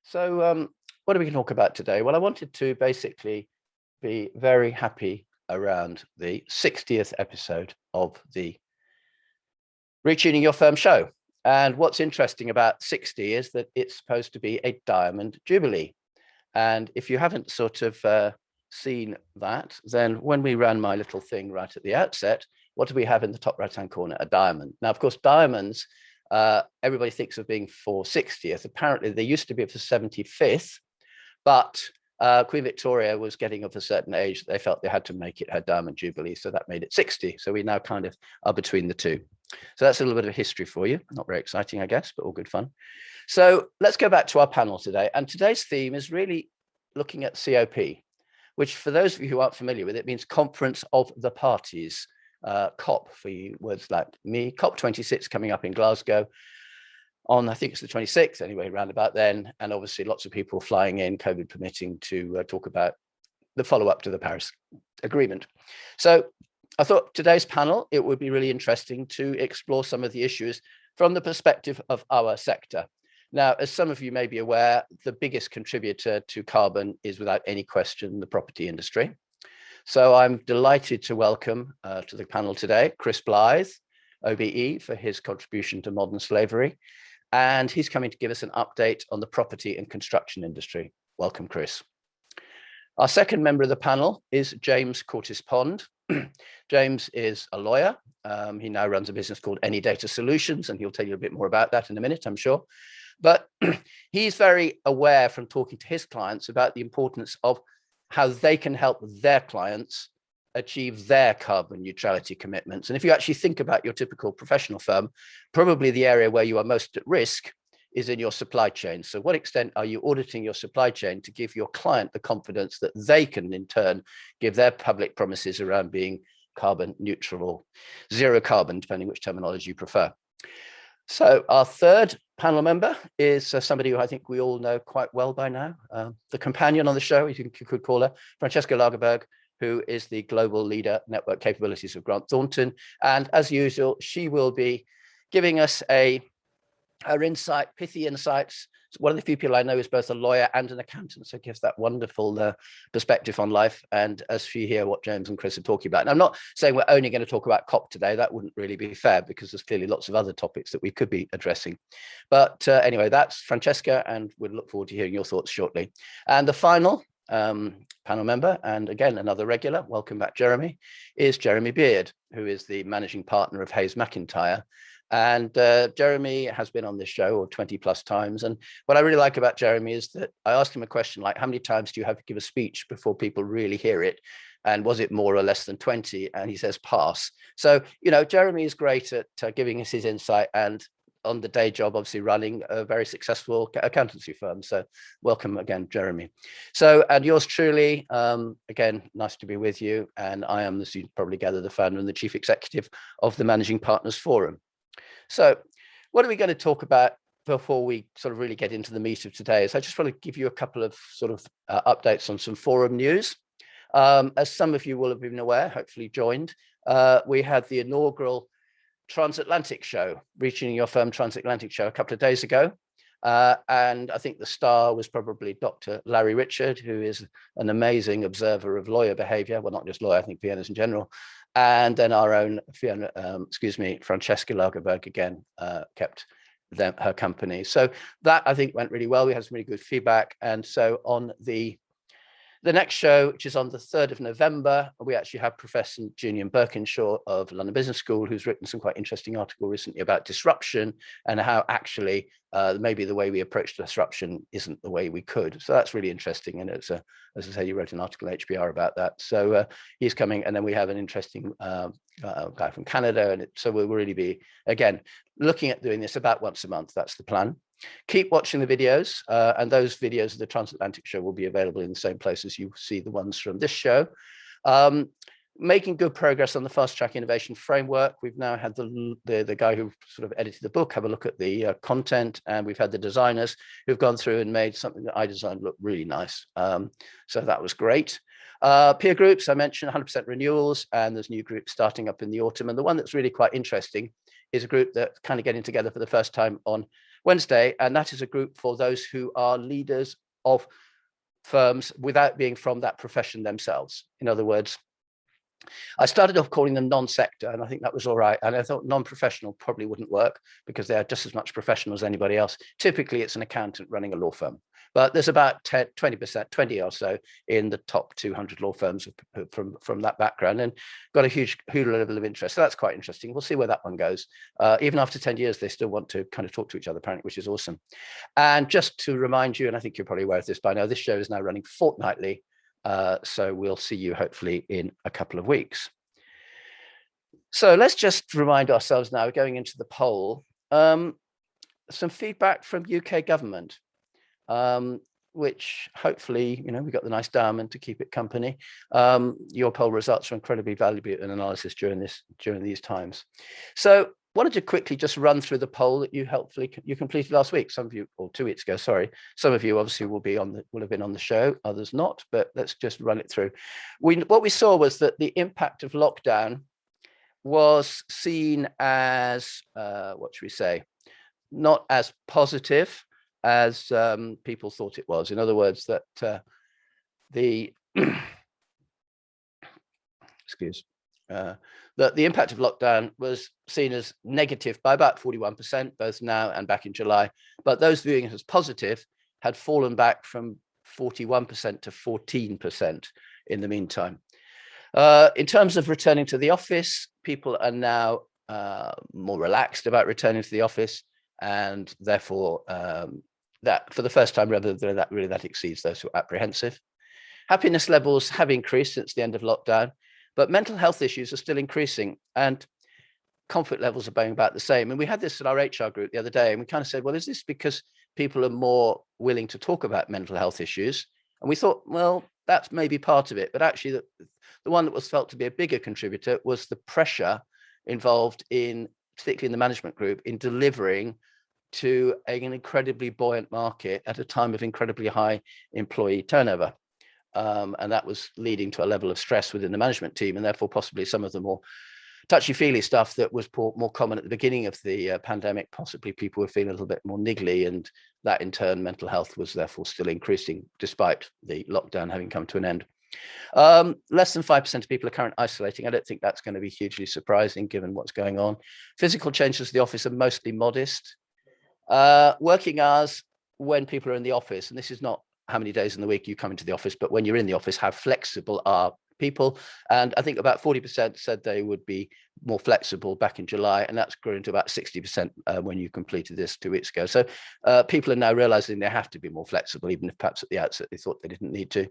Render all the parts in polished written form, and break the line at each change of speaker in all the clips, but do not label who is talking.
So what are we going to talk about today? Well, I wanted to basically be very happy around the 60th episode of the Retuning Your Firm show. And what's interesting about 60 is that it's supposed to be a diamond jubilee. And if you haven't sort of seen that, then when we ran my little thing right at the outset, what do we have in the top right-hand corner? A diamond. Now, of course, diamonds, everybody thinks of being for 60th. Apparently, they used to be for 75th, but Queen Victoria was getting of a certain age. They felt they had to make it her diamond jubilee, so that made it 60. So we now kind of are between the two. So that's a little bit of history for you. Not very exciting, I guess, but all good fun. So let's go back to our panel today. And today's theme is really looking at COP, which for those of you who aren't familiar with it, means Conference of the Parties. COP for you words like me. COP26 coming up in Glasgow on, I think it's the 26th anyway, around about then. And obviously lots of people flying in, COVID permitting, to talk about the follow-up to the Paris Agreement. So I thought today's panel, it would be really interesting to explore some of the issues from the perspective of our sector. Now, as some of you may be aware, the biggest contributor to carbon is without any question the property industry. So I'm delighted to welcome to the panel today, Blythe OBE, for his contribution to modern slavery. And he's coming to give us an update on the property and construction industry. Welcome, Chris. Our second member of the panel is James Courtis-Pond. James is a lawyer. He now runs a business called AnyData Solutions, and he'll tell you a bit more about that in a minute, I'm sure. But he's very aware from talking to his clients about the importance of how they can help their clients achieve their carbon neutrality commitments. And if you actually think about your typical professional firm, probably the area where you are most at risk is in your supply chain. So what extent are you auditing your supply chain to give your client the confidence that they can in turn give their public promises around being carbon neutral or zero carbon, depending which terminology you prefer. So our third panel member is somebody who I think we all know quite well by now, the companion on the show, you could call her, Francesca Lagerberg, who is the global leader network capabilities of Grant Thornton. And as usual, she will be giving us her insight, pithy insights. One of the few people I know is both a lawyer and an accountant, so it gives that wonderful perspective on life. And as you hear what James and Chris are talking about, and I'm not saying we're only going to talk about COP today, that wouldn't really be fair because there's clearly lots of other topics that we could be addressing. But anyway, that's Francesca, and we'll look forward to hearing your thoughts shortly. And the final panel member, and again, another regular, welcome back, Jeremy, is Jeremy Beard, who is the managing partner of Haysmacintyre. And Jeremy has been on this show 20 plus times. And what I really like about Jeremy is that I asked him a question like, how many times do you have to give a speech before people really hear it? And was it more or less than 20? And he says, pass. So, you know, Jeremy is great at giving us his insight and on the day job, obviously running a very successful accountancy firm. So welcome again, Jeremy. So, and yours truly, again, nice to be with you. And I am, as you probably gather, the founder and the chief executive of the Managing Partners Forum. So what are we going to talk about before we sort of really get into the meat of today? So I just want to give you a couple of sort of updates on some forum news. As some of you will have been aware, hopefully joined, we had the inaugural Transatlantic show, Reaching Your Firm Transatlantic show a couple of days ago. And I think the star was probably Dr. Larry Richard, who is an amazing observer of lawyer behavior. Well, not just lawyer, I think Vienna's in general. And then our own Francesca Lagerberg again kept her company. So that I think went really well. We had some really good feedback. And so on the next show, which is on the 3rd of November, we actually have Professor Julian Birkinshaw of London Business School, who's written some quite interesting article recently about disruption and how actually maybe the way we approach disruption isn't the way we could. So that's really interesting. And it's, as I say, you wrote an article in HBR about that. So he's coming. And then we have an interesting guy from Canada. And so we'll really be, again, looking at doing this about once a month. That's the plan. Keep watching the videos, and those videos of the Transatlantic show will be available in the same place as you see the ones from this show. Making good progress on the fast track innovation framework. We've now had the guy who sort of edited the book have a look at the content, and we've had the designers who've gone through and made something that I designed look really nice. So that was great. Peer groups, I mentioned 100% renewals, and there's new groups starting up in the autumn. And the one that's really quite interesting is a group that's kind of getting together for the first time on Wednesday, and that is a group for those who are leaders of firms without being from that profession themselves. In other words, I started off calling them non-sector, and I think that was all right. And I thought non-professional probably wouldn't work because they are just as much professional as anybody else. Typically, it's an accountant running a law firm. But there's about 20%, 20 or so in the top 200 law firms from that background, and got a huge level of interest. So that's quite interesting. We'll see where that one goes. Even after 10 years, they still want to kind of talk to each other, apparently, which is awesome. And just to remind you, and I think you're probably aware of this by now, this show is now running fortnightly. So we'll see you hopefully in a couple of weeks. So let's just remind ourselves now, going into the poll, some feedback from UK government. Which hopefully, we got the nice diamond to keep it company. Your poll results are incredibly valuable in analysis during these times. So wanted to quickly just run through the poll that you completed last week. Some of you, or 2 weeks ago, sorry. Some of you obviously will have been on the show, others not, but let's just run it through. What we saw was that the impact of lockdown was seen as, what should we say, not as positive as people thought it was. In other words, that the that the impact of lockdown was seen as negative by about 41%, both now and back in July. But those viewing it as positive had fallen back from 41% to 14% in the meantime. In terms of returning to the office, people are now more relaxed about returning to the office, and therefore that for the first time, rather than that exceeds those who are apprehensive. Happiness levels have increased since the end of lockdown, but mental health issues are still increasing, and conflict levels are being about the same. And we had this at our HR group the other day, and we kind of said, well, is this because people are more willing to talk about mental health issues? And we thought, well, that's maybe part of it, but actually the one that was felt to be a bigger contributor was the pressure involved in, particularly in the management group, in delivering to an incredibly buoyant market at a time of incredibly high employee turnover. And that was leading to a level of stress within the management team, and therefore possibly some of the more touchy-feely stuff that was more common at the beginning of the pandemic. Possibly people were feeling a little bit more niggly, and that in turn, mental health was therefore still increasing despite the lockdown having come to an end. Less than 5% of people are currently isolating. I don't think that's going to be hugely surprising given what's going on. Physical changes to the office are mostly modest. Working hours when people are in the office, and this is not how many days in the week you come into the office, but when you're in the office, how flexible are people? And I think about 40% said they would be more flexible back in July, and that's grown to about 60% when you completed this 2 weeks ago. So people are now realizing they have to be more flexible, even if perhaps at the outset they thought they didn't need to.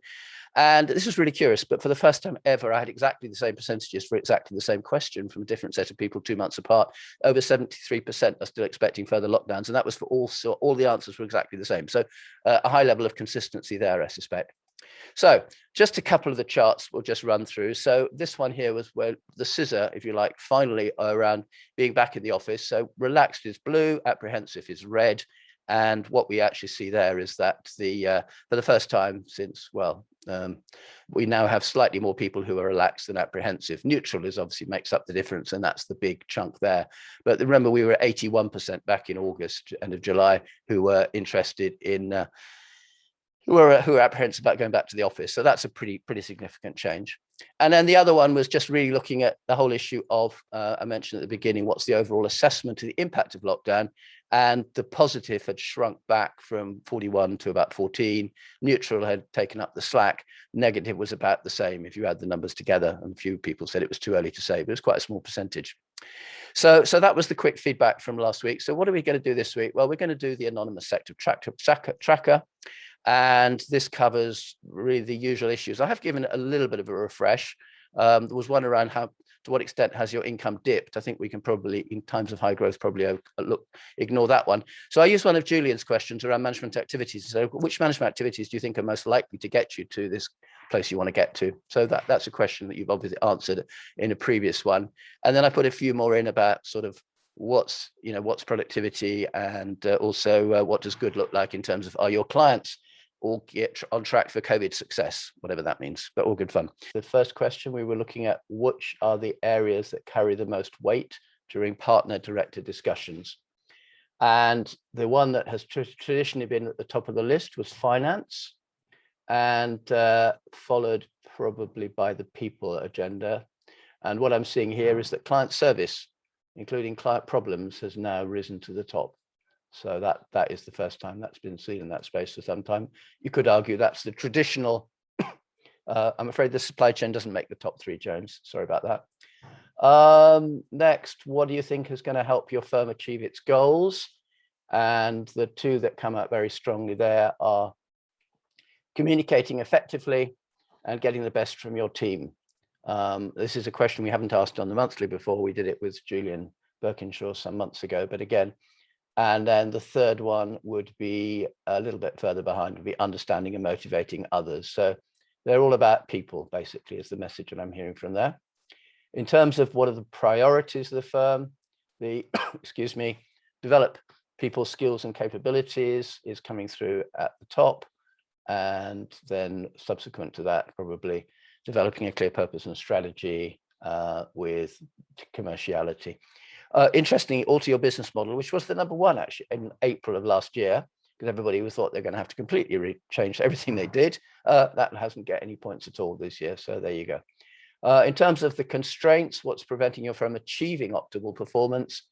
And this was really curious, but for the first time ever, I had exactly the same percentages for exactly the same question from a different set of people 2 months apart. Over 73% are still expecting further lockdowns, and that was for all the answers were exactly the same. So a high level of consistency there, I suspect. So just a couple of the charts we'll just run through. So this one here was where the scissor, if you like, finally around being back in the office. So relaxed is blue, apprehensive is red. And what we actually see there is that for the first time since, we now have slightly more people who are relaxed than apprehensive. Neutral is obviously makes up the difference, and that's the big chunk there. But remember, we were at 81% back in August, end of July, who were interested in, who are apprehensive about going back to the office. So that's a pretty significant change. And then the other one was just really looking at the whole issue of, I mentioned at the beginning, what's the overall assessment of the impact of lockdown? And the positive had shrunk back from 41 to about 14. Neutral had taken up the slack. Negative was about the same if you add the numbers together. And a few people said it was too early to say, but it was quite a small percentage. So that was the quick feedback from last week. So what are we going to do this week? Well, we're going to do the anonymous sector tracker. And this covers really the usual issues. I have given it a little bit of a refresh. There was one around to what extent has your income dipped? I think we can probably, in times of high growth, probably ignore that one. So I used one of Julian's questions around management activities. So which management activities do you think are most likely to get you to this place you want to get to? So that's a question that you've obviously answered in a previous one. And then I put a few more in about sort of what's productivity, and also what does good look like in terms of, are your clients all get on track for COVID success, whatever that means, but all good fun. The first question, we were looking at which are the areas that carry the most weight during partner-directed discussions. And the one that has traditionally been at the top of the list was finance, and followed probably by the people agenda. And what I'm seeing here is that client service, including client problems, has now risen to the top. So that is the first time that's been seen in that space for some time. You could argue that's the traditional. I'm afraid the supply chain doesn't make the top three, James. Sorry about that. Next, what do you think is going to help your firm achieve its goals? And the two that come out very strongly there are communicating effectively and getting the best from your team. This is a question we haven't asked on the monthly before. We did it with Julian Birkinshaw some months ago, but again, and then the third one would be a little bit further behind, would be understanding and motivating others. So they're all about people, basically, is the message that I'm hearing from there. In terms of what are the priorities of the firm, the, excuse me, develop people's skills and capabilities is coming through at the top. And then subsequent to that, probably developing a clear purpose and strategy with commerciality. Interestingly, alter your business model, which was the number one actually in April of last year, because everybody thought they're going to have to completely change everything they did. That hasn't got any points at all this year. So there you go. In terms of the constraints, what's preventing you from achieving optimal performance?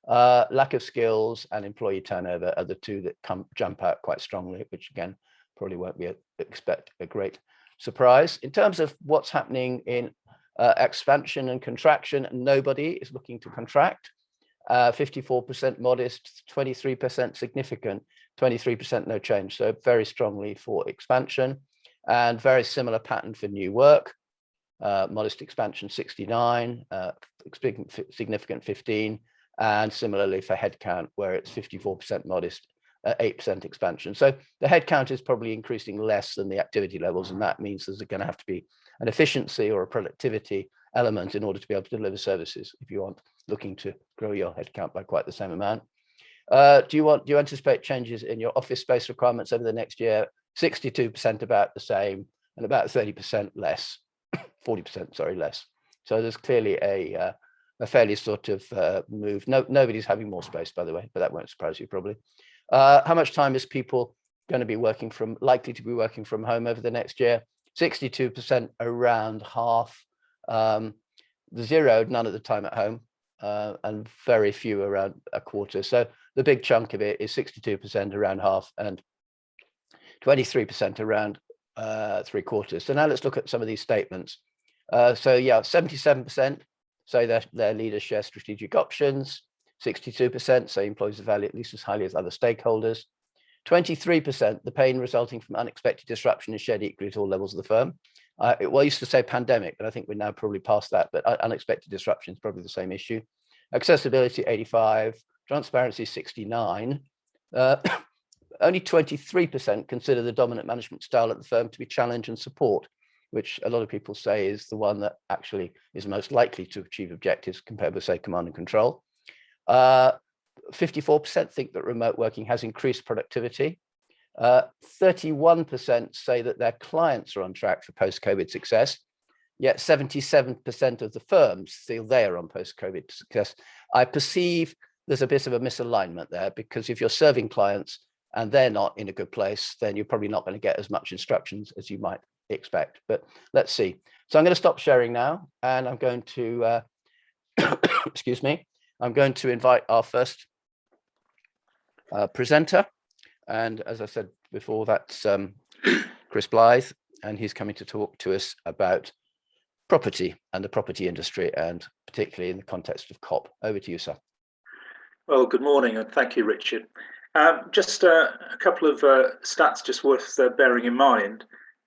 Lack of skills and employee turnover are the two that jump out quite strongly, which again, probably won't be expect a great surprise. In terms of what's happening in expansion and contraction, nobody is looking to contract. 54% modest, 23% significant, 23% no change. So very strongly for expansion, and very similar pattern for new work. Modest expansion 69, significant 15, and similarly for headcount, where it's 54% modest, 8% expansion. So the headcount is probably increasing less than the activity levels, and that means there's going to have to be an efficiency or a productivity element in order to be able to deliver services if you aren't looking to grow your headcount by quite the same amount. Do you anticipate changes in your office space requirements over the next year? 62% about the same, and about 30% less, 40%, sorry, less. So there's clearly a fairly sort of move. Nobody's having more space, by the way, but that won't surprise you probably. How much time is people going to be likely to be working from home over the next year? 62%, around half. Zero, none at the time at home, and very few, around a quarter. So the big chunk of it is 62%, around half, and 23%, around 3/4. So now let's look at some of these statements. So yeah, 77% say that their leaders share strategic options. 62% say employees are valued at least as highly as other stakeholders. 23%, the pain resulting from unexpected disruption is shared equally at all levels of the firm. Well, I used to say pandemic, but I think we're now probably past that, but unexpected disruption is probably the same issue. Accessibility, 85, transparency, 69. Only 23% consider the dominant management style at the firm to be challenge and support, which a lot of people say is the one that actually is most likely to achieve objectives compared with, say, command and control. 54% think that remote working has increased productivity. 31% say that their clients are on track for post-COVID success, yet 77% of the firms feel they are on post-COVID success. I perceive there's a bit of a misalignment there, because if you're serving clients and they're not in a good place, then you're probably not going to get as much instructions as you might expect. But let's see. So I'm going to stop sharing now, and I'm going to, excuse me, I'm going to invite our first presenter. And as I said before, that's Chris Blythe, and he's coming to talk to us about property and the property industry, and particularly in the context of COP. Over to you, sir.
Well, good morning, and thank you, Richard. Just a couple of stats just worth bearing in mind.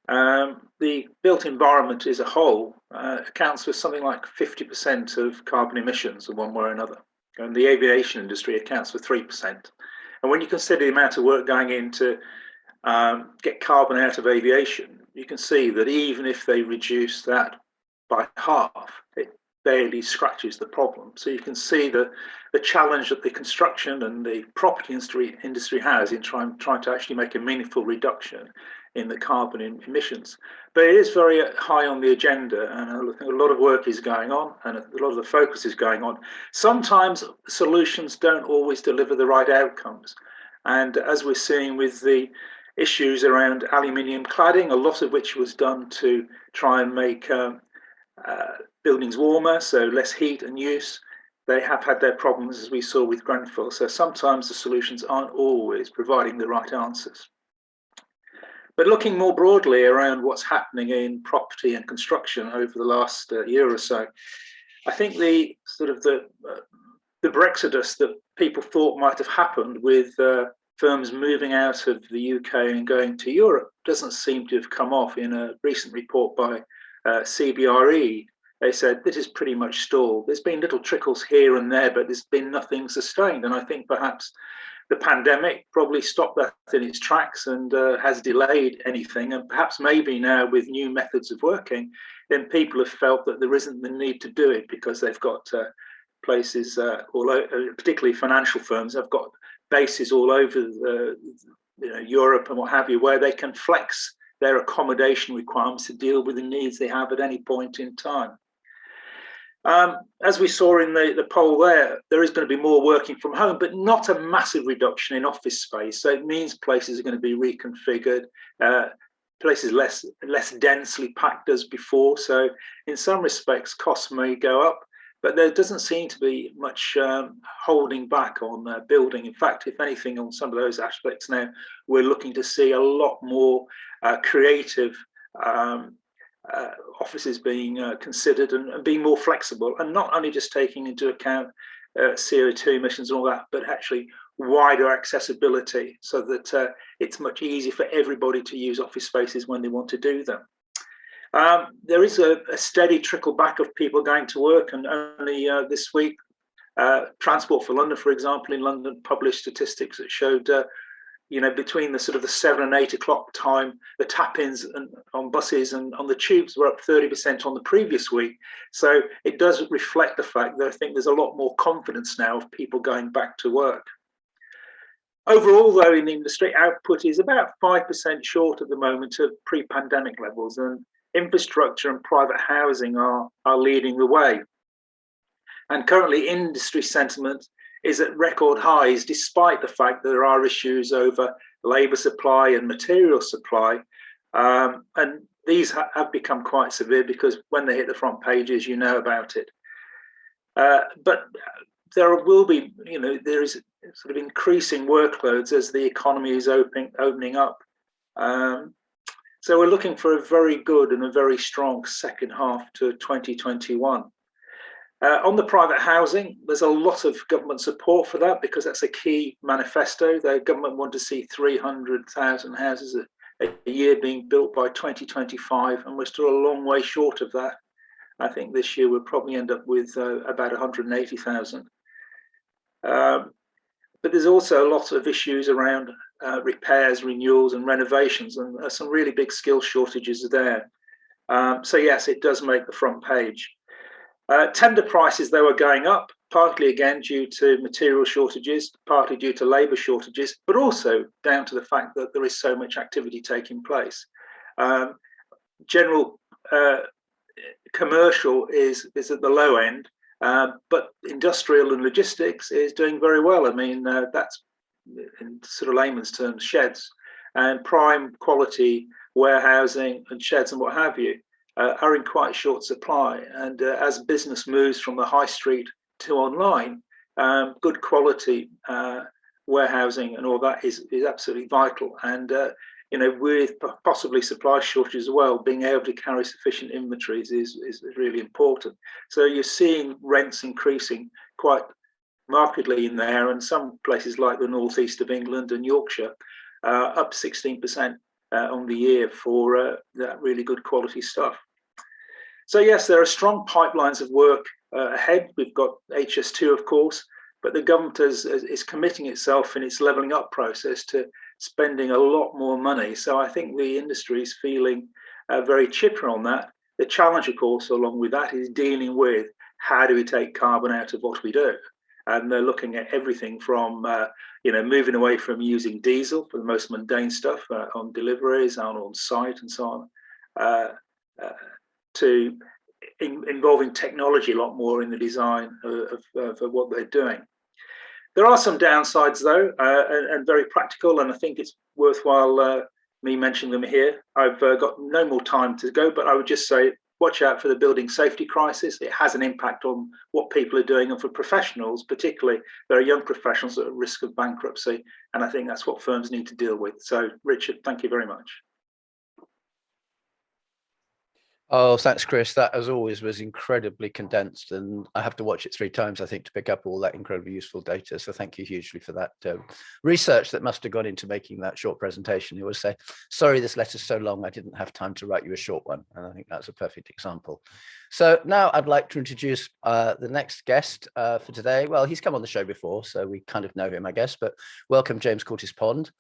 The built environment as a whole accounts for something like 50% of carbon emissions in one way or another. And the aviation industry accounts for 3%. And when you consider the amount of work going in to get carbon out of aviation, you can see that even if they reduce that by half, it barely scratches the problem. So you can see the challenge that the construction and the property industry has in trying to actually make a meaningful reduction in the carbon emissions. But it is very high on the agenda, and I think a lot of work is going on, and a lot of the focus is going on. Sometimes solutions don't always deliver the right outcomes, and as we're seeing with the issues around aluminium cladding, a lot of which was done to try and make buildings warmer, so less heat and use, they have had their problems, as we saw with Grenfell. So sometimes the solutions aren't always providing the right answers. But looking more broadly around what's happening in property and construction over the last year or so, I think the Brexodus that people thought might have happened with firms moving out of the UK and going to Europe doesn't seem to have come off. In a recent report by CBRE, they said this is pretty much stalled. There's been little trickles here and there, but there's been nothing sustained. And I think perhaps the pandemic probably stopped that in its tracks and has delayed anything. And perhaps maybe now with new methods of working, then people have felt that there isn't the need to do it because they've got places, all over, particularly financial firms, have got bases all over Europe and what have you, where they can flex their accommodation requirements to deal with the needs they have at any point in time. As we saw in the poll there is going to be more working from home, but not a massive reduction in office space. So it means places are going to be reconfigured, places less densely packed as before. So in some respects, costs may go up, but there doesn't seem to be much holding back on building. In fact, if anything, on some of those aspects now, we're looking to see a lot more creative offices being considered and being more flexible, and not only just taking into account CO2 emissions and all that, but actually wider accessibility so that it's much easier for everybody to use office spaces when they want to do them. There is a steady trickle back of people going to work, and only this week, Transport for London, for example, in London published statistics that showed between the sort of the 7 and 8 o'clock time, the tap-ins on buses and on the tubes were up 30% on the previous week. So it does reflect the fact that I think there's a lot more confidence now of people going back to work. Overall, though, in the industry, output is about 5% short at the moment of pre-pandemic levels, and infrastructure and private housing are leading the way. And currently, industry sentiment is at record highs, despite the fact that there are issues over labour supply and material supply. And these have become quite severe because when they hit the front pages, you know about it. But there will be, there is sort of increasing workloads as the economy is opening up. So we're looking for a very good and a very strong second half to 2021. On the private housing, there's a lot of government support for that because that's a key manifesto. The government want to see 300,000 houses a year being built by 2025, and we're still a long way short of that. I think this year we'll probably end up with about 180,000. But there's also a lot of issues around repairs, renewals and renovations, and some really big skill shortages there. So yes, it does make the front page. Tender prices, though, are going up, partly again due to material shortages, partly due to labour shortages, but also down to the fact that there is so much activity taking place. General commercial is at the low end, but industrial and logistics is doing very well. I mean, that's in sort of layman's terms, sheds, and prime quality warehousing and sheds and what have you. Are in quite short supply, and as business moves from the high street to online, good quality warehousing and all that is absolutely vital. And with possibly supply shortages as well, being able to carry sufficient inventories is really important. So you're seeing rents increasing quite markedly in there, and some places like the northeast of England and Yorkshire up 16%. On the year for that really good quality stuff. So yes, there are strong pipelines of work ahead. We've got HS2, of course, but the government is committing itself in its levelling up process to spending a lot more money. So I think the industry is feeling very chipper on that. The challenge, of course, along with that is dealing with how do we take carbon out of what we do. and they're looking at everything from moving away from using diesel for the most mundane stuff on deliveries, on site, and so on, to involving technology a lot more in the design of what they're doing. There are some downsides, though, and very practical, and I think it's worthwhile me mentioning them here. I've got no more time to go, but I would just say, watch out for the building safety crisis. It has an impact on what people are doing, and for professionals, particularly, there are young professionals at risk of bankruptcy, and I think that's what firms need to deal with. So, Richard, thank you very much.
Oh, thanks, Chris. That, as always, was incredibly condensed, and I have to watch it 3 times, I think, to pick up all that incredibly useful data. So thank you hugely for that research that must have gone into making that short presentation. You always say, sorry, this letter's so long, I didn't have time to write you a short one. And I think that's a perfect example. So now I'd like to introduce the next guest for today. Well, he's come on the show before, so we kind of know him, I guess, but welcome, James Courtis-Pond.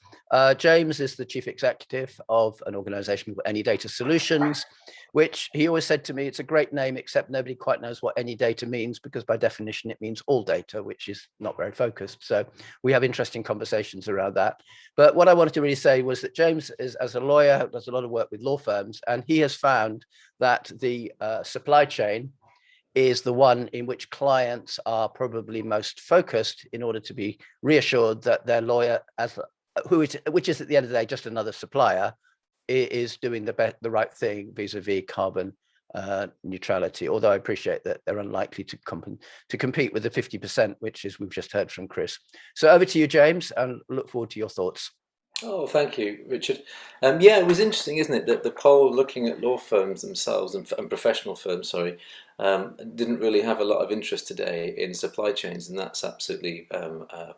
James is the chief executive of an organization called AnyData Solutions, which he always said to me, it's a great name, except nobody quite knows what any data means, because by definition, it means all data, which is not very focused. So we have interesting conversations around that. But what I wanted to really say was that James is, as a lawyer, does a lot of work with law firms, and he has found that the supply chain is the one in which clients are probably most focused in order to be reassured that their lawyer, which is at the end of the day just another supplier, is doing the right thing vis-a-vis carbon neutrality, although I appreciate that they're unlikely to compete with the 50%, which is we've just heard from Chris. So over to you, James, and look forward to your thoughts.
Oh, thank you, Richard. Yeah, it was interesting, isn't it, that the poll looking at law firms themselves and professional firms, didn't really have a lot of interest today in supply chains, and that's absolutely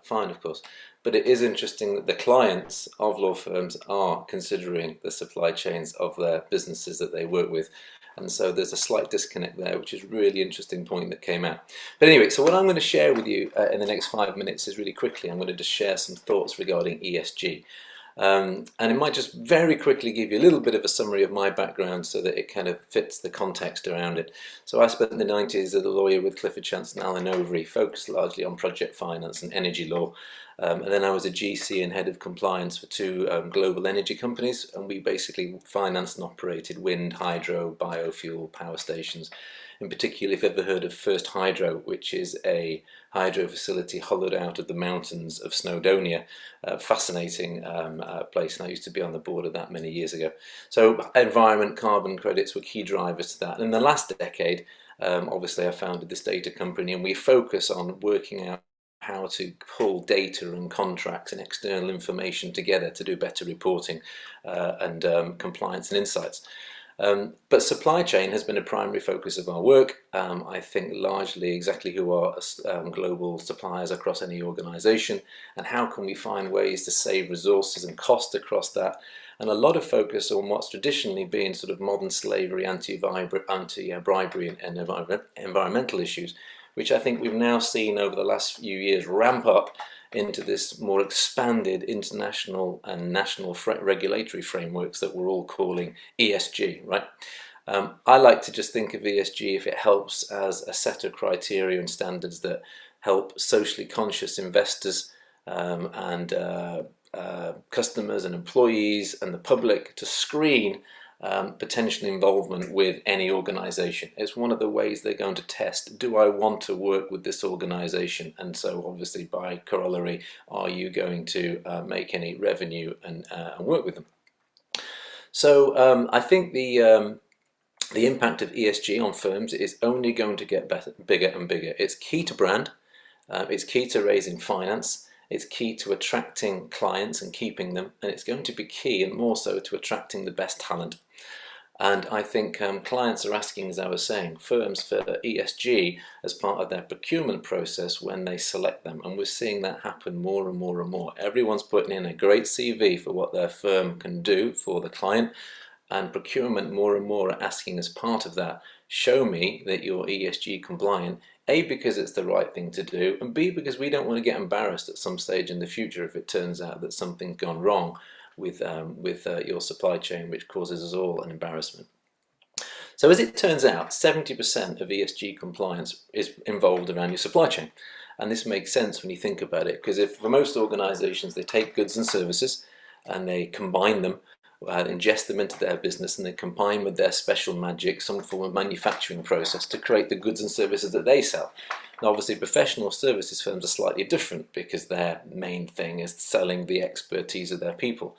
fine, of course. But it is interesting that the clients of law firms are considering the supply chains of their businesses that they work with. And so there's a slight disconnect there, which is a really interesting point that came out. But anyway, so what I'm going to share with you in the next 5 minutes is really quickly, I'm going to just share some thoughts regarding ESG. And it might just very quickly give you a little bit of a summary of my background so that it kind of fits the context around it. So I spent the 90s as a lawyer with Clifford Chance and Allen Overy, focused largely on project finance and energy law. And then I was a GC and head of compliance for 2 global energy companies, and we basically financed and operated wind, hydro, biofuel power stations. In particular, if you've ever heard of First Hydro, which is a hydro facility hollowed out of the mountains of Snowdonia, fascinating place, and I used to be on the board of that many years ago. So environment, carbon credits were key drivers to that. And in the last decade, obviously I founded this data company, and we focus on working out how to pull data and contracts and external information together to do better reporting and compliance and insights. But supply chain has been a primary focus of our work. I think largely exactly who are global suppliers across any organisation, and how can we find ways to save resources and cost across that, and a lot of focus on what's traditionally been sort of modern slavery, anti-bribery and environmental issues, which I think we've now seen over the last few years ramp up into this more expanded international and national regulatory frameworks that we're all calling ESG, right? I like to just think of ESG, if it helps, as a set of criteria and standards that help socially conscious investors and customers and employees and the public to screen potential involvement with any organisation. It's one of the ways they're going to test, do I want to work with this organisation? And so obviously by corollary, are you going to make any revenue and work with them? So I think the impact of ESG on firms is only going to get bigger and bigger. It's key to brand, it's key to raising finance, it's key to attracting clients and keeping them, and it's going to be key, and more so, to attracting the best talent. And I think clients are asking, as I was saying, firms for ESG as part of their procurement process when they select them. And we're seeing that happen more and more and more. Everyone's putting in a great CV for what their firm can do for the client. And procurement more and more are asking as part of that, show me that you're ESG compliant. A, because it's the right thing to do, and B, because we don't want to get embarrassed at some stage in the future if it turns out that something's gone wrong with your supply chain, which causes us all an embarrassment. So as it turns out, 70% of ESG compliance is involved around your supply chain. And this makes sense when you think about it, because if for most organizations, they take goods and services and they combine them, ingest them into their business, and they combine with their special magic, some form of manufacturing process to create the goods and services that they sell. Now, obviously, professional services firms are slightly different because their main thing is selling the expertise of their people.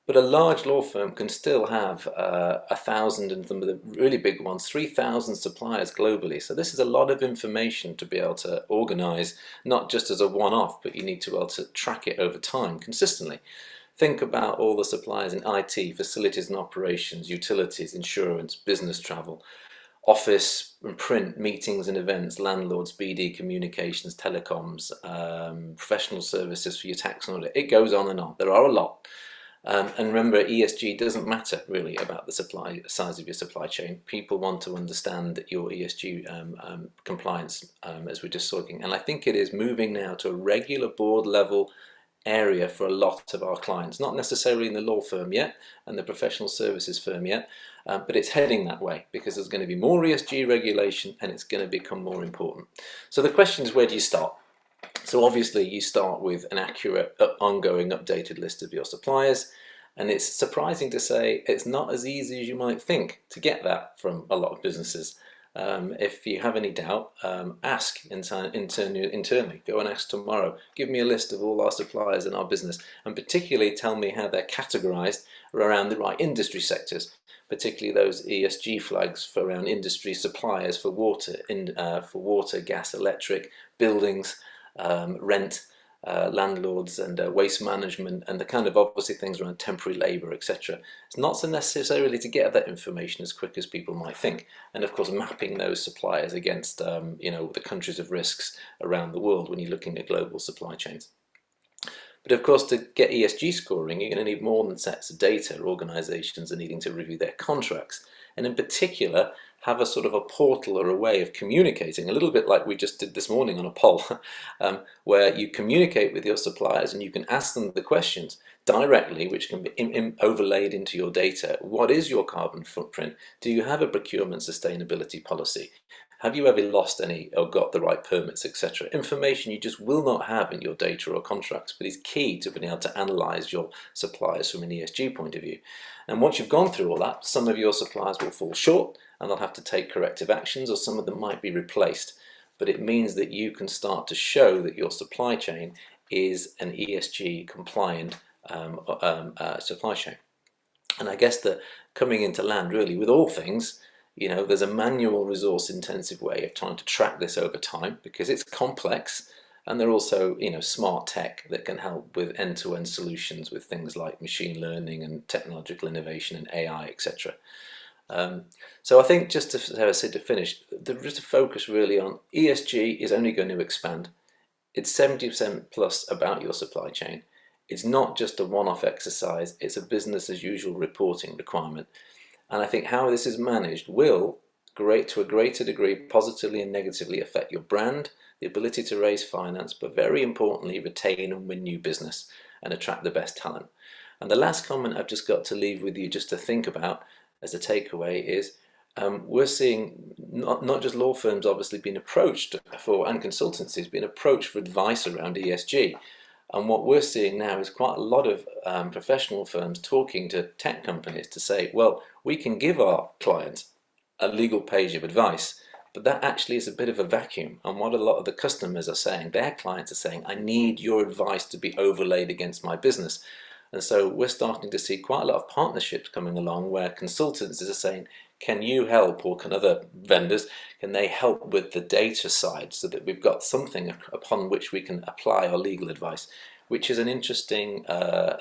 But a large law firm can still have 1,000, and some of the really big ones, 3,000 suppliers globally. So this is a lot of information to be able to organize, not just as a one-off, but you need to be able to track it over time consistently. Think about all the suppliers in IT, facilities and operations, utilities, insurance, business travel, office and print, meetings and events, landlords, BD, communications, telecoms, professional services for your tax and audit. It goes on and on. There are a lot. And remember, ESG doesn't matter really about the size of your supply chain. People want to understand your ESG compliance, as we're just talking. And I think it is moving now to a regular board level area for a lot of our clients, not necessarily in the law firm yet and the professional services firm yet, but it's heading that way because there's going to be more ESG regulation and it's going to become more important. So the question is, where do you start? So obviously you start with an accurate, ongoing, updated list of your suppliers, and it's surprising to say it's not as easy as you might think to get that from a lot of businesses. If you have any doubt, ask internally. Go and ask tomorrow. Give me a list of all our suppliers in our business, and particularly tell me how they're categorized around the right industry sectors, particularly those ESG flags for around industry suppliers for water, gas, electric, buildings, rent, landlords, and waste management, and the kind of obviously things around temporary labour, etc. It's not so necessarily to get that information as quick as people might think, and of course mapping those suppliers against the countries of risks around the world when you're looking at global supply chains. But of course, to get ESG scoring, you're going to need more than sets of data. Organisations are needing to review their contracts, and in particular have a sort of a portal or a way of communicating, a little bit like we just did this morning on a poll, where you communicate with your suppliers and you can ask them the questions directly, which can be overlaid into your data. What is your carbon footprint? Do you have a procurement sustainability policy? Have you ever lost any or got the right permits, etc.? Information you just will not have in your data or contracts, but is key to being able to analyse your suppliers from an ESG point of view. And once you've gone through all that, some of your suppliers will fall short and they'll have to take corrective actions, or some of them might be replaced. But it means that you can start to show that your supply chain is an ESG compliant supply chain. And I guess that coming into land really with all things, there's a manual resource intensive way of trying to track this over time because it's complex, and there are also smart tech that can help with end-to-end solutions with things like machine learning and technological innovation and AI, etc. So I think just to finish, just to focus really on ESG is only going to expand. It's 70% plus about your supply chain. It's not just a one-off exercise, it's a business as usual reporting requirement. And I think how this is managed will, to a greater degree, positively and negatively affect your brand, the ability to raise finance, but very importantly, retain and win new business and attract the best talent. And the last comment I've just got to leave with you just to think about as a takeaway is we're seeing not just law firms obviously being approached and consultancies being approached for advice around ESG. And what we're seeing now is quite a lot of professional firms talking to tech companies to say, well, we can give our clients a legal page of advice, but that actually is a bit of a vacuum. And what a lot of the customers are saying, their clients are saying, I need your advice to be overlaid against my business. And so we're starting to see quite a lot of partnerships coming along where consultants are saying, can you help, or can other vendors, can they help with the data side so that we've got something upon which we can apply our legal advice, which is an interesting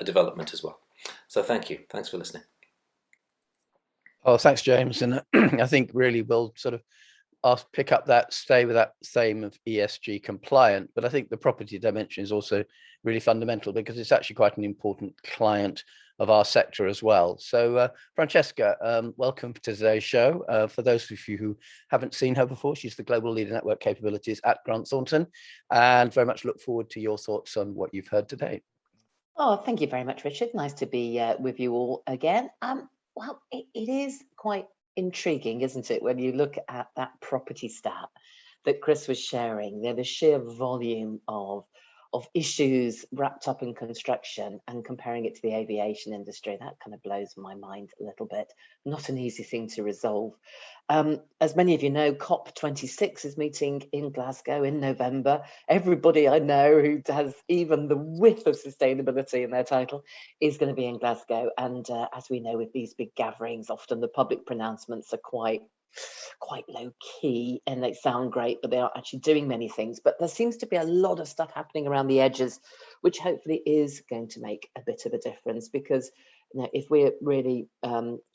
development as well. So thank you. Thanks for listening.
Oh, thanks, James. And I think really we'll sort of pick up that, stay with that theme of ESG compliant, but I think the property dimension is also really fundamental because it's actually quite an important client of our sector as well. So Francesca, welcome to today's show. For those of you who haven't seen her before, she's the Global Leader Network Capabilities at Grant Thornton, and very much look forward to your thoughts on what you've heard today.
Oh, thank you very much, Richard. Nice to be with you all again. Well, it is quite intriguing, isn't it, when you look at that property stat that Chris was sharing, the sheer volume of issues wrapped up in construction and comparing it to the aviation industry, that kind of blows my mind a little bit. Not an easy thing to resolve. As many of you know, COP26 is meeting in Glasgow in November. Everybody I know who has even the whiff of sustainability in their title is going to be in Glasgow. And as we know, with these big gatherings, often the public pronouncements are quite low key, and they sound great, but they aren't actually doing many things. But there seems to be a lot of stuff happening around the edges, which hopefully is going to make a bit of a difference, because if we're really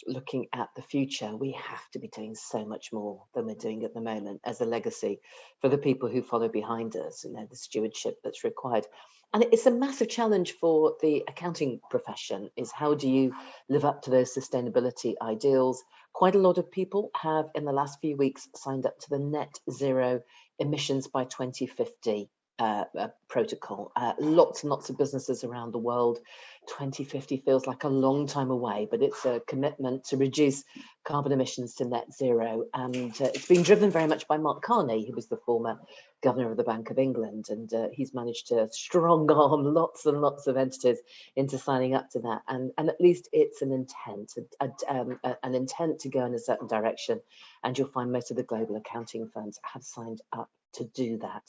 looking at the future, we have to be doing so much more than we're doing at the moment as a legacy for the people who follow behind us, the stewardship that's required. And it's a massive challenge for the accounting profession, is how do you live up to those sustainability ideals? Quite a lot of people have in the last few weeks signed up to the net zero emissions by 2050 protocol. Lots and lots of businesses around the world. 2050 feels like a long time away, but it's a commitment to reduce carbon emissions to net zero. And it's been driven very much by Mark Carney, who was the former governor of the Bank of England. And he's managed to strong arm lots and lots of entities into signing up to that. And at least it's an intent to go in a certain direction. And you'll find most of the global accounting firms have signed up to do that.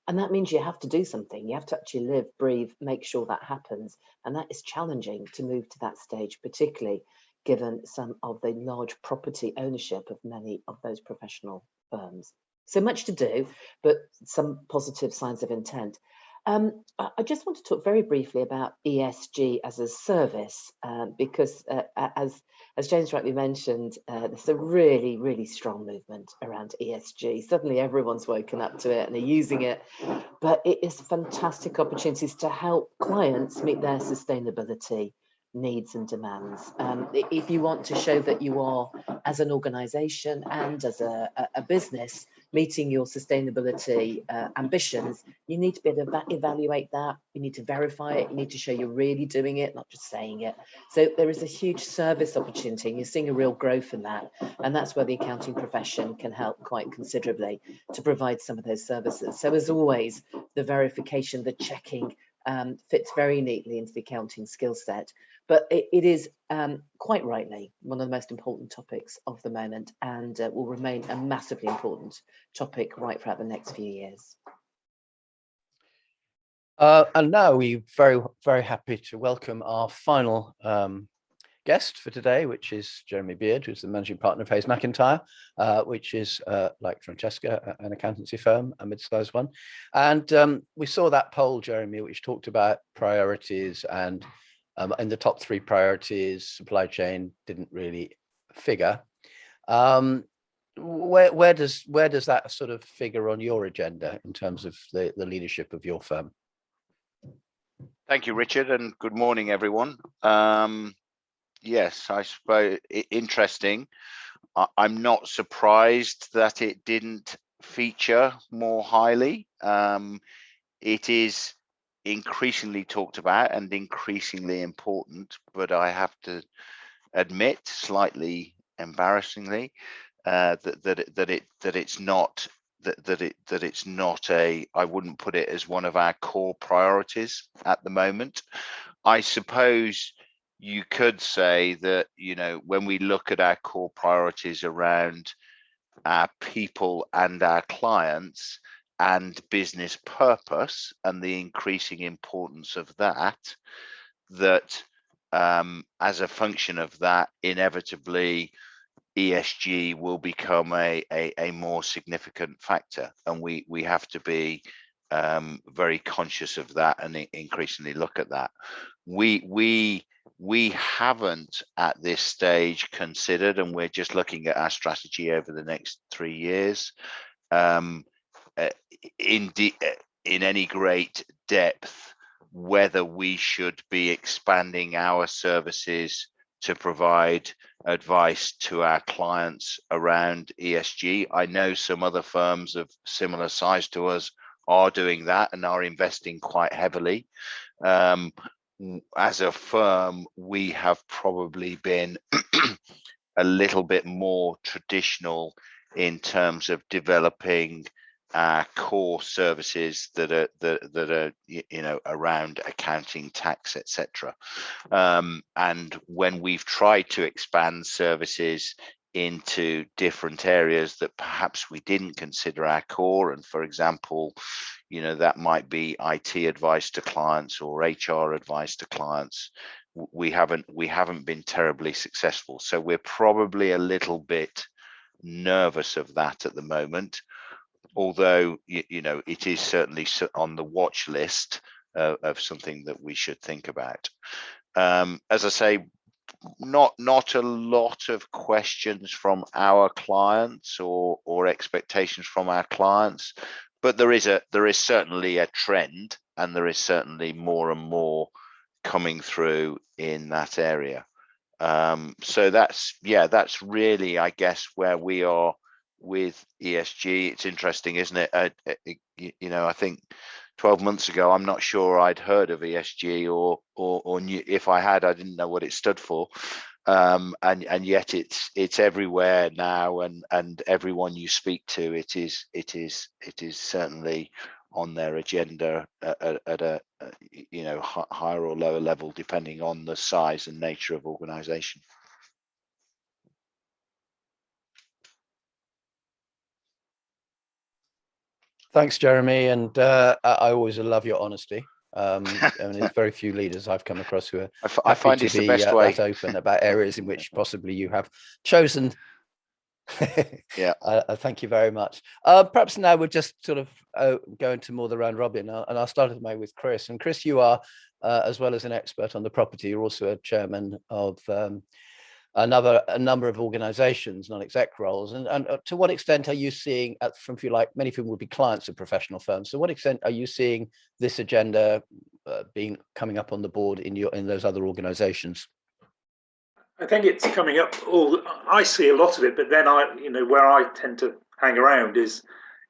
And that means you have to do something. You have to actually live, breathe, make sure that happens. And that is challenging to move to that stage, particularly given some of the large property ownership of many of those professional firms. So much to do, but some positive signs of intent. I just want to talk very briefly about ESG as a service, because as James rightly mentioned, there's a really, really strong movement around ESG. Suddenly everyone's woken up to it and are using it, but it is fantastic opportunities to help clients meet their sustainability needs and demands. If you want to show that you are, as an organization and as a business, meeting your sustainability ambitions, you need to be able to evaluate that. You need to verify it. You need to show you're really doing it, not just saying it. So there is a huge service opportunity, and you're seeing a real growth in that. And that's where the accounting profession can help quite considerably to provide some of those services. So as always, the verification, the checking fits very neatly into the accounting skill set. But it is quite rightly one of the most important topics of the moment, and will remain a massively important topic right throughout the next few years.
And now we're very, very happy to welcome our final guest for today, which is Jeremy Beard, who's the managing partner of Haysmacintyre, which is, like Francesca, an accountancy firm, a mid-sized one. And we saw that poll, Jeremy, which talked about priorities, and in the top 3 priorities, supply chain didn't really figure. Where does that sort of figure on your agenda in terms of the leadership of your firm?
Thank you, Richard, and good morning, everyone. Yes, I suppose interesting. I'm not surprised that it didn't feature more highly. It is increasingly talked about and increasingly important, but I have to admit, slightly embarrassingly, that it's not a. I wouldn't put it as one of our core priorities at the moment. I suppose you could say that, when we look at our core priorities around our people and our clients and business purpose and the increasing importance of that, as a function of that, inevitably ESG will become a more significant factor, and we have to be very conscious of that and increasingly look at that. We haven't at this stage considered, and we're just looking at our strategy over the next 3 years in any great depth whether we should be expanding our services to provide advice to our clients around ESG. I know some other firms of similar size to us are doing that and are investing quite heavily. As a firm, we have probably been a little bit more traditional in terms of developing our core services that are around accounting, tax, etc. And when we've tried to expand services into different areas that perhaps we didn't consider our core, and for example, that might be IT advice to clients or HR advice to clients, we haven't been terribly successful. So we're probably a little bit nervous of that at the moment, although it is certainly on the watch list of something that we should think about. As I say, not a lot of questions from our clients or expectations from our clients, but there is certainly a trend, and there is certainly more and more coming through in that area. So that's really, I guess, where we are with ESG. It's interesting, isn't it? I think 12 months ago, I'm not sure I'd heard of ESG or knew. If I had, I didn't know what it stood for. And yet it's everywhere now, and everyone you speak to, it is certainly on their agenda at a higher or lower level, depending on the size and nature of organization.
Thanks, Jeremy. And I always love your honesty. I mean, there's very few leaders I've come across who are
I find it's the best way.
that open about areas in which possibly you have chosen.
Yeah.
Thank you very much. Perhaps now we'll just sort of go into more the round robin, and I'll start with Chris. And Chris, you are, as well as an expert on the property, you're also a chairman of a number of organizations, non-exec roles. And to what extent are you seeing, from, if you like, many of whom would be clients of professional firms, to what extent are you seeing this agenda coming up on the board in those other organizations?
I think it's coming up. I see a lot of it, but then where I tend to hang around is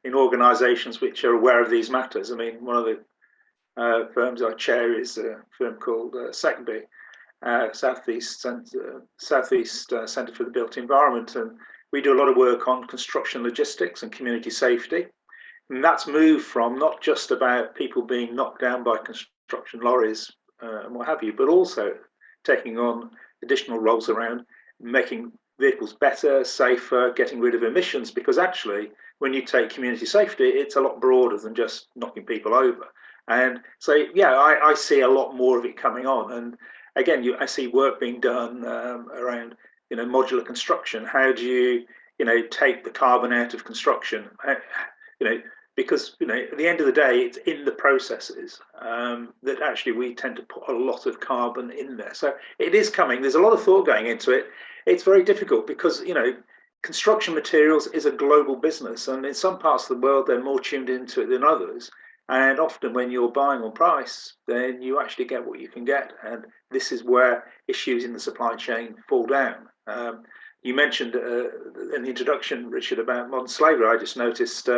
in organisations which are aware of these matters. I mean, one of the firms I chair is a firm called SECBI, Southeast Centre for the Built Environment, and we do a lot of work on construction logistics and community safety. And that's moved from not just about people being knocked down by construction lorries and what have you, but also taking on additional roles around making vehicles better, safer, getting rid of emissions, because actually when you take community safety, it's a lot broader than just knocking people over. And so, yeah, I see a lot more of it coming on. And again, I see work being done around, modular construction. How do you, take the carbon out of construction? Because at the end of the day, it's in the processes that actually we tend to put a lot of carbon in there. So it is coming. There's a lot of thought going into it. It's very difficult because construction materials is a global business, and in some parts of the world they're more tuned into it than others. And often when you're buying on price, then you actually get what you can get. And this is where issues in the supply chain fall down. You mentioned in the introduction, Richard, about modern slavery. I just noticed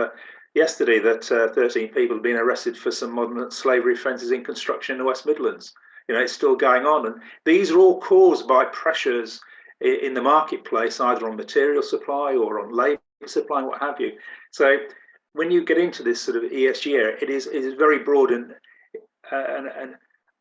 yesterday that 13 people have been arrested for some modern slavery offences in construction in the West Midlands. It's still going on. And these are all caused by pressures in the marketplace, either on material supply or on labour supply and what have you. So when you get into this sort of ESG area, it is very broad, and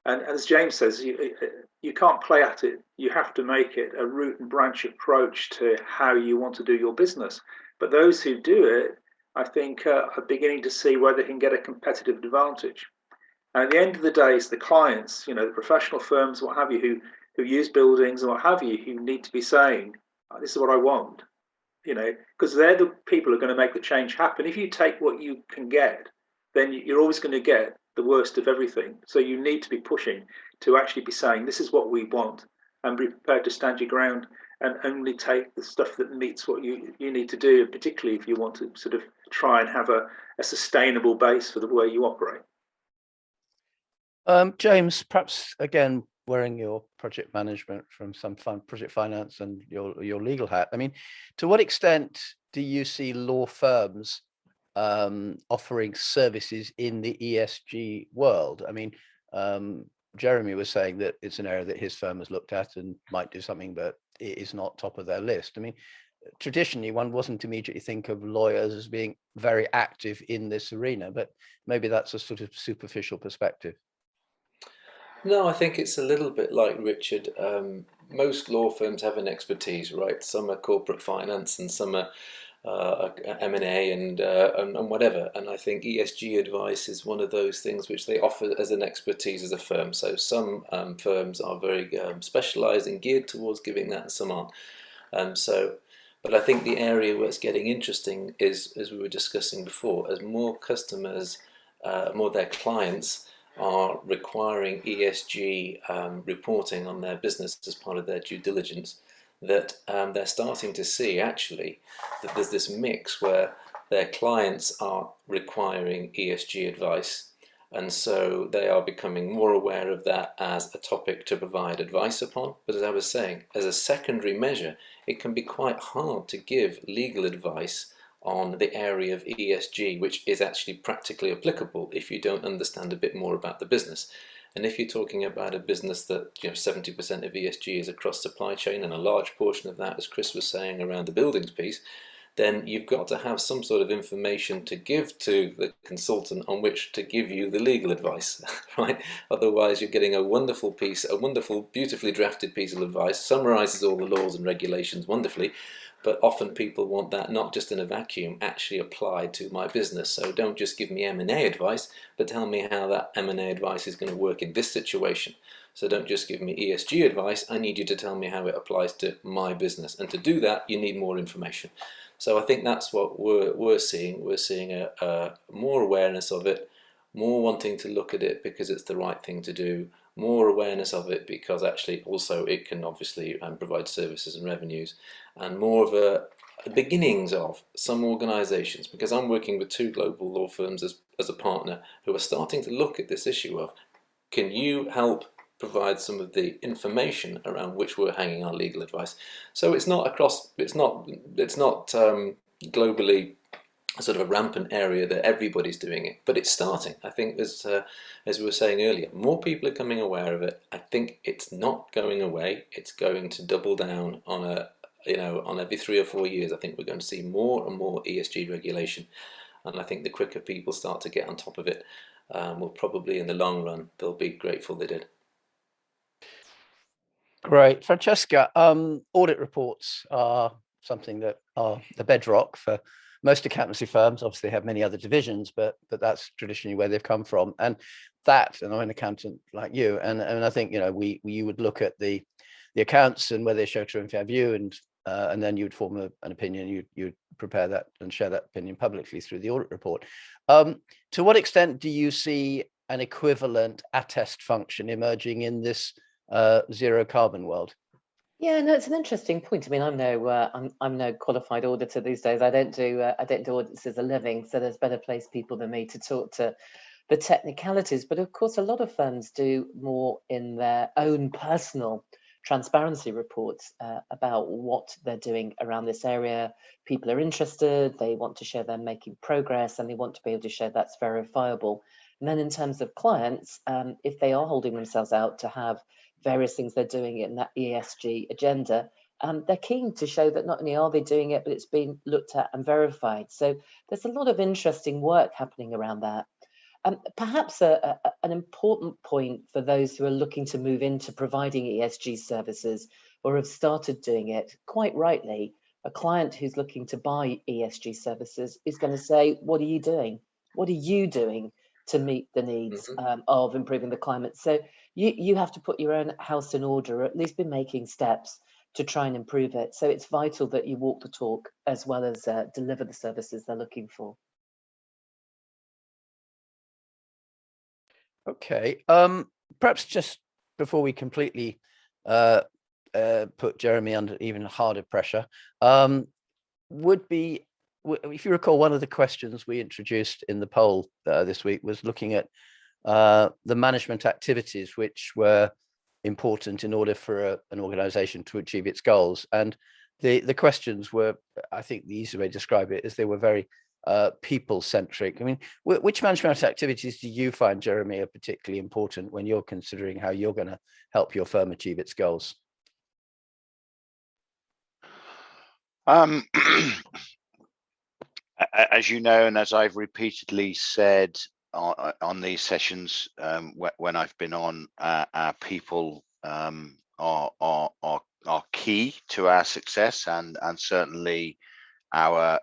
as James says, you can't play at it. You have to make it a root and branch approach to how you want to do your business. But those who do it, I think, are beginning to see where they can get a competitive advantage. And at the end of the day, it's the clients, the professional firms, what have you, who use buildings and what have you, who need to be saying, this is what I want. Because they're the people who are going to make the change happen. If you take what you can get, then you're always going to get the worst of everything. So you need to be pushing to actually be saying, this is what we want, and be prepared to stand your ground and only take the stuff that meets what you need to do, particularly if you want to sort of try and have a sustainable base for the way you operate.
James, perhaps again, wearing your project management from some project finance and your legal hat, I mean, to what extent do you see law firms offering services in the ESG world? I mean, Jeremy was saying that it's an area that his firm has looked at and might do something, but it is not top of their list. I mean, traditionally one wasn't immediately think of lawyers as being very active in this arena, but maybe that's a sort of superficial perspective.
No, I think it's a little bit like Richard. Most law firms have an expertise, right? Some are corporate finance and some are M&A and whatever. And I think ESG advice is one of those things which they offer as an expertise as a firm. So some firms are very specialised and geared towards giving that, and some aren't. But I think the area where it's getting interesting is, as we were discussing before, as more customers, more their clients are requiring ESG reporting on their business as part of their due diligence, that they're starting to see actually that there's this mix where their clients are requiring ESG advice, and so they are becoming more aware of that as a topic to provide advice upon. But as I was saying, as a secondary measure, it can be quite hard to give legal advice on the area of ESG, which is actually practically applicable if you don't understand a bit more about the business. And if you're talking about a business that 70% of ESG is across supply chain, and a large portion of that, as Chris was saying, around the buildings piece, then you've got to have some sort of information to give to the consultant on which to give you the legal advice, right? Otherwise, you're getting a wonderful piece, a wonderful, beautifully drafted piece of advice, summarizes all the laws and regulations wonderfully, but often people want that not just in a vacuum, actually applied to my business. So don't just give me M&A advice, but tell me how that M&A advice is going to work in this situation. So don't just give me ESG advice, I need you to tell me how it applies to my business. And to do that, you need more information. So I think that's what we're seeing. We're seeing a more awareness of it, more wanting to look at it because it's the right thing to do, more awareness of it because actually also it can obviously provide services and revenues, and more of a beginnings of some organisations, because I'm working with 2 global law firms as a partner who are starting to look at this issue of, can you help provide some of the information around which we're hanging our legal advice. So it's not across, it's not globally sort of a rampant area that everybody's doing it, but it's starting. I think as we were saying earlier, more people are becoming aware of it. I think it's not going away. It's going to double down on on every 3 or 4 years. I think we're going to see more and more ESG regulation, and I think the quicker people start to get on top of it, will probably in the long run they'll be grateful they did.
Great. Francesca, audit reports are something that are the bedrock for most accountancy firms. Obviously they have many other divisions, but that's traditionally where they've come from. And I'm an accountant like you, and I think you would look at the accounts and whether they show true and fair view, and then you would form an opinion. You'd prepare that and share that opinion publicly through the audit report. To what extent do you see an equivalent attest function emerging in this zero carbon world?
Yeah, no, it's an interesting point. I mean, I'm no qualified auditor these days. I don't do audits as a living, so there's better placed people than me to talk to the technicalities. But of course, a lot of firms do more in their own personal transparency reports about what they're doing around this area. People are interested, they want to share they're making progress, and they want to be able to share that's verifiable. And then in terms of clients, if they are holding themselves out to have various things they're doing in that ESG agenda, they're keen to show that not only are they doing it, but it's been looked at and verified. So there's a lot of interesting work happening around that. Perhaps an important point for those who are looking to move into providing ESG services or have started doing it, quite rightly, a client who's looking to buy ESG services is going to say, what are you doing? What are you doing to meet the needs of improving the climate? So you have to put your own house in order, or at least be making steps to try and improve it. So it's vital that you walk the talk as well as deliver the services they're looking for.
Okay, perhaps just before we completely put Jeremy under even harder pressure, if you recall, one of the questions we introduced in the poll this week was looking at the management activities which were important in order for an organization to achieve its goals. And the questions were, I think the easy way to describe it is they were very people-centric. I mean, which management activities do you find, Jeremy, are particularly important when you're considering how you're going to help your firm achieve its goals?
As you know, and as I've repeatedly said on these sessions when I've been on, our people are key to our success, and certainly our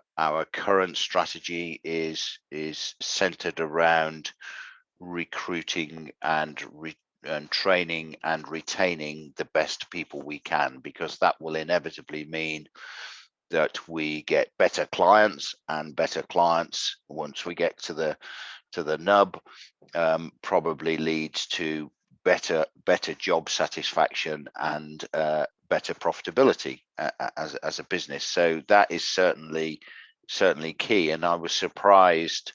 current strategy is centered around recruiting and training and retaining the best people we can, because that will inevitably mean that we get better clients, and better clients, once we get to the nub, probably leads to better job satisfaction and better profitability as a business. So that is certainly key. And I was surprised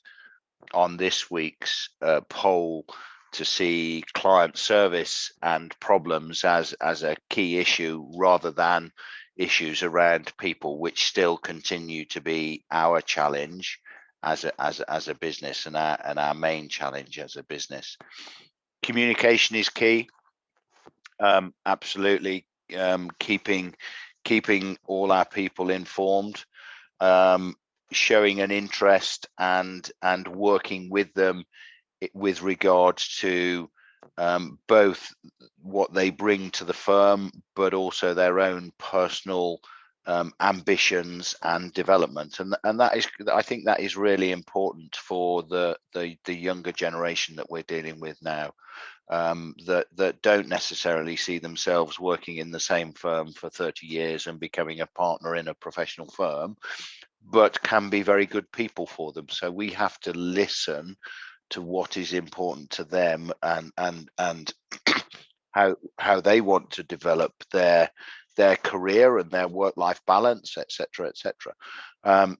on this week's poll to see client service and problems as a key issue, rather than issues around people, which still continue to be our challenge as a business, and our main challenge as a business. Communication is key. Absolutely, keeping all our people informed, showing an interest and working with them with regards to both what they bring to the firm, but also their own personal ambitions and development, and that is, I think that is really important for the younger generation that we're dealing with now, that don't necessarily see themselves working in the same firm for 30 years and becoming a partner in a professional firm, but can be very good people for them. So we have to listen to what is important to them, and how they want to develop their career and their work-life balance, etc., etc.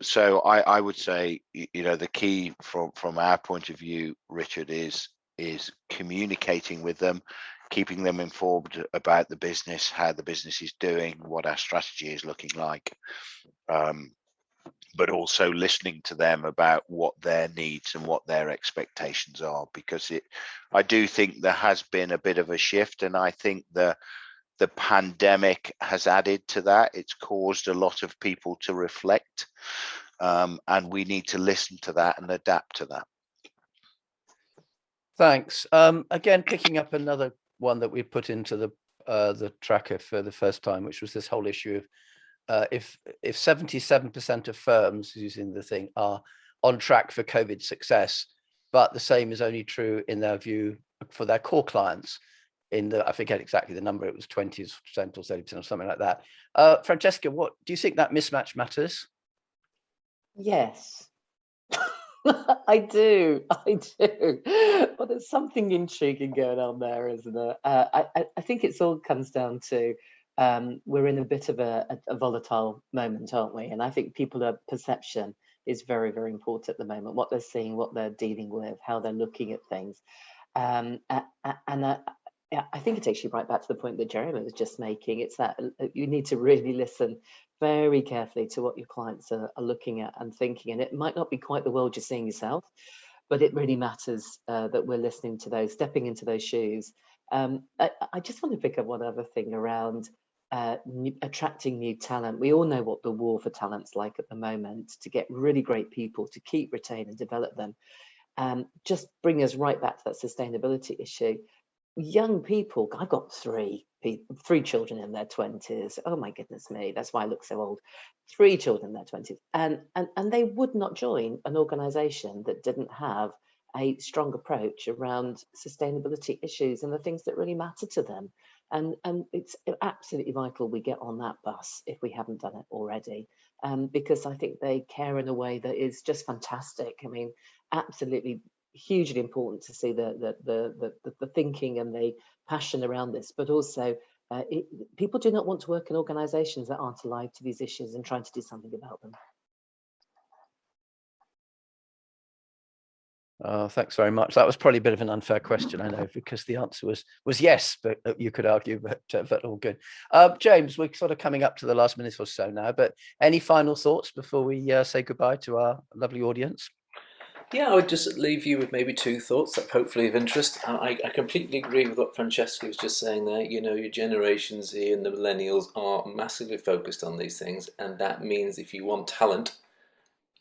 So I would say, the key from our point of view, Richard, is communicating with them, keeping them informed about the business, how the business is doing, what our strategy is looking like, but also listening to them about what their needs and what their expectations are, because I do think there has been a bit of a shift, and I think the pandemic has added to that. It's caused a lot of people to reflect, and we need to listen to that and adapt to that.
Thanks. Again, picking up another one that we put into the tracker for the first time, which was this whole issue of if 77% of firms using the thing are on track for COVID success, but the same is only true in their view for their core clients. I forget exactly the number, it was 20% or 30% or something like that. Francesca, what do you think that mismatch matters?
Yes. I do. But there's something intriguing going on there, isn't there? I think it all comes down to we're in a bit of a volatile moment, aren't we? And I think people's perception is very, very important at the moment. What they're seeing, what they're dealing with, how they're looking at things. I think it takes you right back to the point that Jeremy was just making. It's that you need to really listen very carefully to what your clients are looking at and thinking. And it might not be quite the world you're seeing yourself, but it really matters that we're listening to those, stepping into those shoes. I just want to pick up one other thing around attracting new talent. We all know what the war for talent's like at the moment, to get really great people, to keep, retain and develop them. Just bring us right back to that sustainability issue. Young people, I've got three children in their 20s. Oh my goodness me, that's why I look so old. 3 children in their 20s, and they would not join an organization that didn't have a strong approach around sustainability issues and the things that really matter to them. And it's absolutely vital we get on that bus if we haven't done it already, because I think they care in a way that is just fantastic. I mean, absolutely hugely important to see the thinking and the passion around this, but also people do not want to work in organizations that aren't alive to these issues and trying to do something about them.
Thanks very much. That was probably a bit of an unfair question, I know, because the answer was yes, but you could argue, but all good. James, we're sort of coming up to the last minute or so now, but any final thoughts before we say goodbye to our lovely audience?
Yeah, I would just leave you with maybe two thoughts that hopefully of interest. I completely agree with what Francesca was just saying there. You know, your Generation Z and the millennials are massively focused on these things, and that means if you want talent,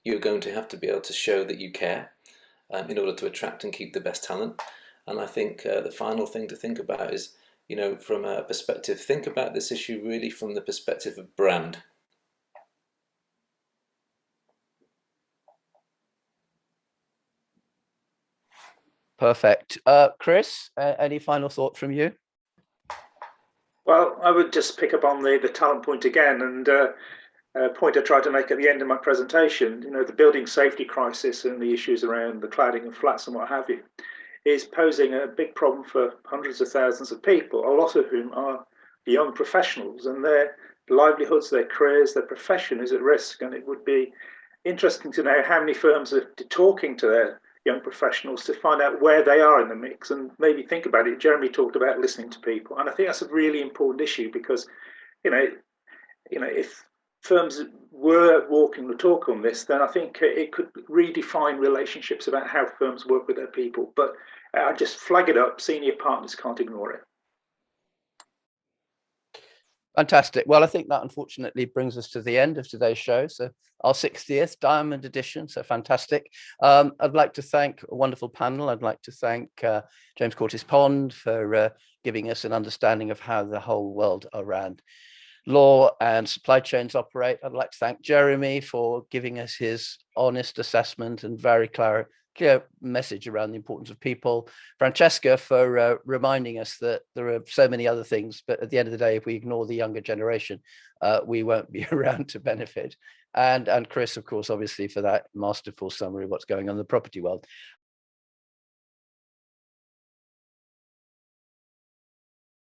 you're going to have to be able to show that you care in order to attract and keep the best talent. And I think the final thing to think about is, you know, from a perspective, think about this issue really from the perspective of brand.
Perfect. Chris, any final thought from you?
Well, I would just pick up on the talent point again, and a point I tried to make at the end of my presentation. You know, the building safety crisis and the issues around the cladding of flats and what have you is posing a big problem for hundreds of thousands of people, a lot of whom are young professionals, and their livelihoods, their careers, their profession is at risk. And it would be interesting to know how many firms are talking to their young professionals to find out where they are in the mix and maybe think about it. Jeremy talked about listening to people, and I think that's a really important issue because, you know, if firms were walking the talk on this, then I think it could redefine relationships about how firms work with their people. But I just flag it up. Senior partners can't ignore it.
Fantastic. Well, I think that unfortunately brings us to the end of today's show. So our 60th Diamond edition. So fantastic. I'd like to thank a wonderful panel. I'd like to thank James Courtis-Pond for giving us an understanding of how the whole world around law and supply chains operate. I'd like to thank Jeremy for giving us his honest assessment and very clear message around the importance of people. Francesca for reminding us that there are so many other things, but at the end of the day, if we ignore the younger generation, we won't be around to benefit. And Chris, of course, obviously for that masterful summary of what's going on in the property world.